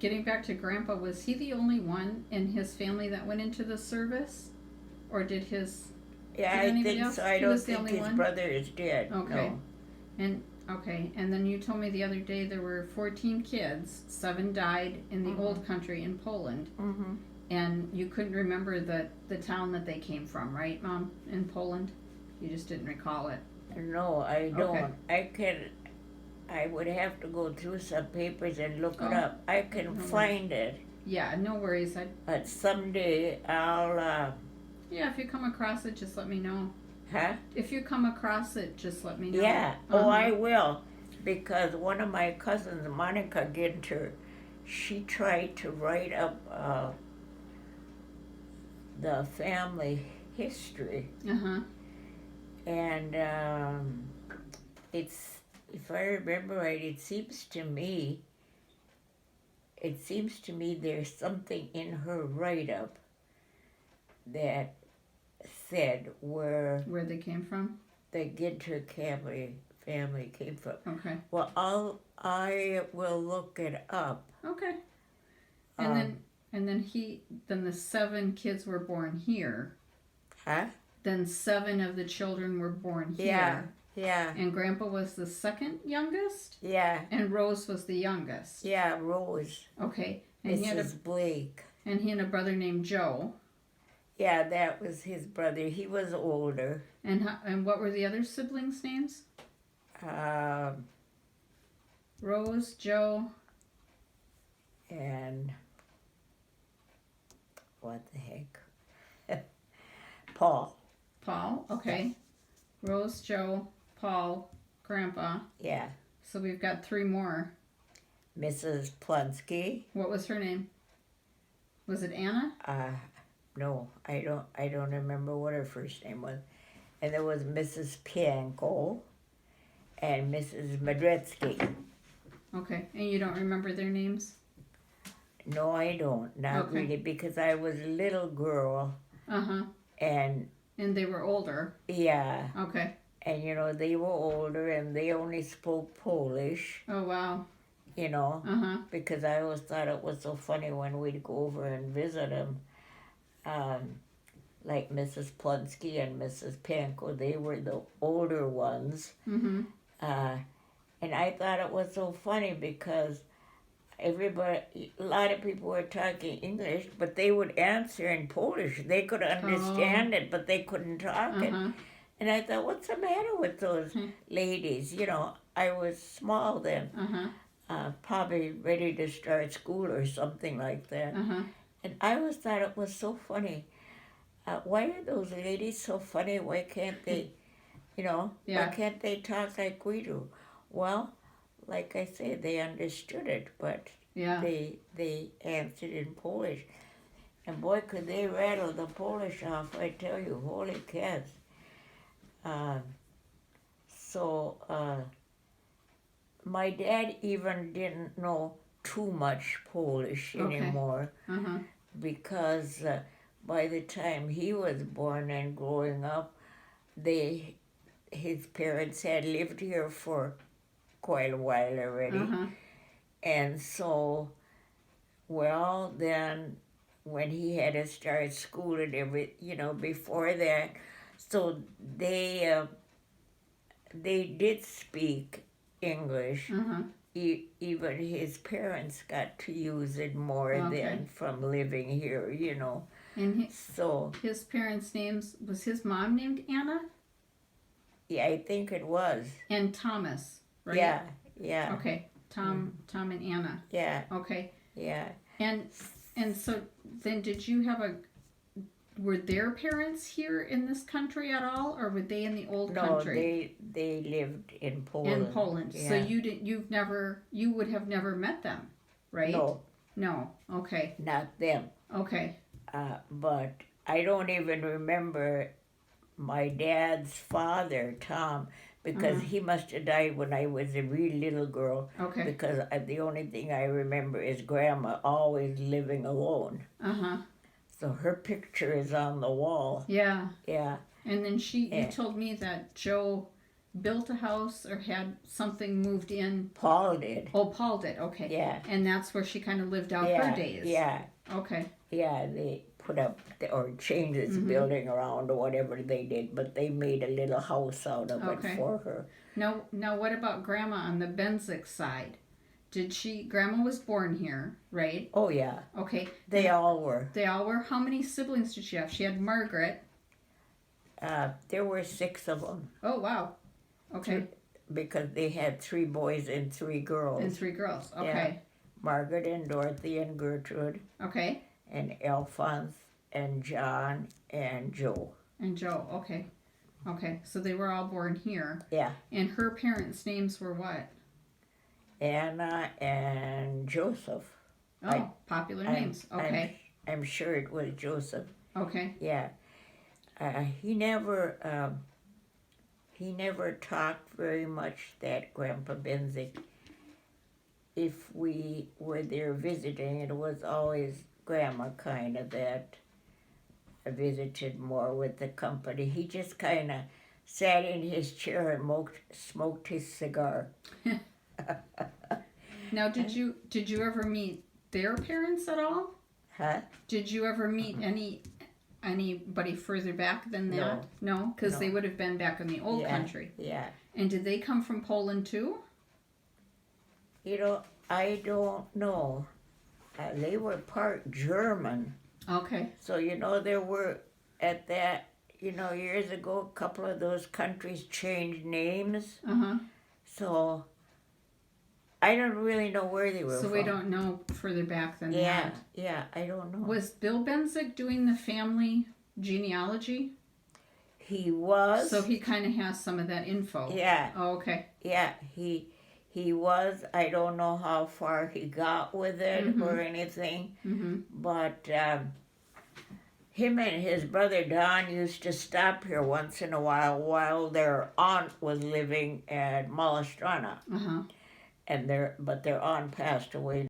getting back to Grandpa, was he the only one in his family that went into the service? Or did his... Yeah, did I think else? so. I He don't was the think only his one? brother is dead. Okay. No. And then you told me the other day there were 14 kids. 7 died in the old country in Poland. Mm-hmm. And you couldn't remember the town that they came from, right, Mom? In Poland? You just didn't recall it. No, I don't. I would have to go through some papers and look it up. I can find it. Yeah, no worries. But someday I'll, Yeah, if you come across it, just let me know. Huh? If you come across it, just let me know. Yeah. Oh, I will. Because one of my cousins, Monica Ginter, she tried to write up the family history. Uh-huh. And it's, if I remember right, it seems to me there's something in her write-up that said where they came from. The Ginter family came from. Okay. Well, I will look it up. Okay. And then the 7 kids were born here. Huh? Then 7 of the children were born here. Yeah. Yeah. And Grandpa was the second youngest? Yeah. And Rose was the youngest? Yeah, Rose. Okay. And Mrs. Blake. And he had a brother named Joe. Yeah, that was his brother. He was older. And what were the other siblings' names? Rose, Joe. And what the heck? Paul. Paul, okay. Rose, Joe, Paul, Grandpa. Yeah. So we've got 3 more. Mrs. Plonsky. What was her name? Was it Anna? No, I don't remember what her first name was. And there was Mrs. Pianko and Mrs. Madretsky. Okay, and you don't remember their names? No, I don't. Not really, because I was a little girl. Uh-huh. And they were older. Yeah. Okay. And, they were older and they only spoke Polish. Oh, wow. Uh-huh. Because I always thought it was so funny when we'd go over and visit them. Like Mrs. Plonsky and Mrs. Panko, they were the older ones. Mm-hmm. And I thought it was so funny because a lot of people were talking English, but they would answer in Polish. They could understand it, but they couldn't talk it. And I thought, what's the matter with those ladies? I was small then, probably ready to start school or something like that. And I always thought it was so funny. Why are those ladies so funny? Why can't they, why can't they talk like we do? Well, like I said, they understood it, but they answered in Polish. And boy, could they rattle the Polish off, I tell you, holy cats. My dad even didn't know too much Polish anymore because by the time he was born and growing up, his parents had lived here for quite a while already. And so, then when he had to start school and before that, so they did speak English. Even his parents got to use it more than from living here, And his parents' names, was his mom named Anna? Yeah, I think it was. And Thomas, right? Yeah. Okay, Tom and Anna. Yeah. Okay. Yeah. And so then were their parents here in this country at all, or were they in the old country? No, they lived in Poland. In Poland. Yeah. So you would have never met them, right? No. Okay. Not them. Okay. But I don't even remember my dad's father, Tom, because he must have died when I was a real little girl. Okay. Because the only thing I remember is Grandma always living alone. So her picture is on the wall. Yeah. Yeah. And then you told me that Joe built a house or had something moved in? Paul did. Oh, Paul did. Okay. Yeah. And that's where she kind of lived out Yeah. her days. Yeah. Okay. Yeah. They put up or changed its building around or whatever they did, but they made a little house out of Okay. it for her. Now, what about Grandma on the Bendzick side? Grandma was born here, right? Oh yeah. Okay. They all were. They all were. How many siblings did she have? She had Margaret. There were 6 of them. Oh, wow. Okay. Because they had 3 boys and 3 girls. And 3 girls. Okay. Yeah. Margaret and Dorothy and Gertrude. Okay. And Alphonse and John and Joe. And Joe. Okay. Okay. So they were all born here. Yeah. And her parents' names were what? Anna and Joseph. Oh, popular names. Okay. I'm sure it was Joseph. Okay. Yeah. He never talked very much, that Grandpa Bendzick. If we were there visiting, it was always Grandma kind of that visited more with the company. He just kind of sat in his chair and smoked his cigar. Now, did you ever meet their parents at all? Huh? Did you ever meet anybody further back than that? No, because they would have been back in the old country. Yeah. And did they come from Poland too? I don't know. They were part German. Okay. So, there were, at that, years ago, a couple of those countries changed names. Uh-huh. So, I don't really know where they were from. So we don't know further back than that. Yeah, I don't know. Was Bill Bendzick doing the family genealogy? He was. So he kind of has some of that info. Yeah. Oh, okay. Yeah, he was. I don't know how far he got with it or anything. Mm-hmm. But him and his brother Don used to stop here once in a while their aunt was living at Malastrana. Uh-huh. But their aunt passed away